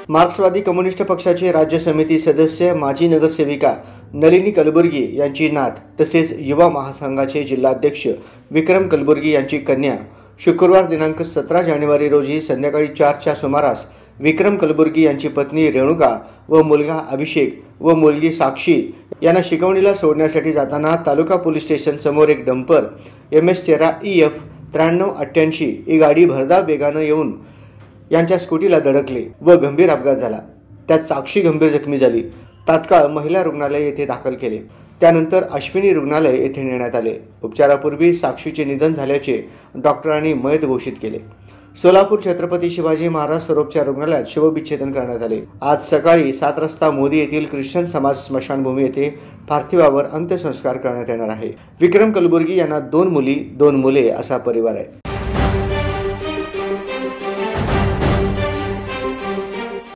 मार्क्सवादी कम्युनिस्ट पक्षाचे राज्य समिती सदस्य माजी नगरसेविका नलिनी कलबुर्गी यांची नात तसेच युवा महासंघाचे जिल्हाध्यक्ष विक्रम कलबुर्गी यांची कन्या शुक्रवार दिनांक 17 जानेवारी रोजी संध्याकाळी 4च्या सुमारास विक्रम कलबुर्गी यांची पत्नी रेणुका व मुलगा अभिषेक व मुलगी साक्षी यांना शिकवणीला सोडण्यासाठी जाताना तालुका पोलीस स्टेशन समोर एक डंपर MS13 EF 9388 ही गाडी भरधाव वेगाने येऊन यांच्या स्कूटीला धडकले व गंभीर अपघात झाला। त्यात साक्षी गंभीर जखमी झाली। तात्काळ महिला रुग्णालय येथे दाखल केले। त्यानंतर अश्विनी रुग्णालय येथे नेण्यात आले। उपचारापूर्वी साक्षीचे निधन झाल्याचे डॉक्टरांनी मयत घोषित केले। सोलापूर छत्रपती शिवाजी महाराज सर्वोपचार रुग्णालयात शवविच्छेदन करण्यात आले। आज सकाळी 7 रस्ता मोदी येथील ख्रिश्चन समाज स्मशानभूमी येथे पार्थिवावर अंत्यसंस्कार करण्यात येणार आहे। विक्रम कलबुर्गी यांना 2 मुली 2 मुले असा परिवार आहे।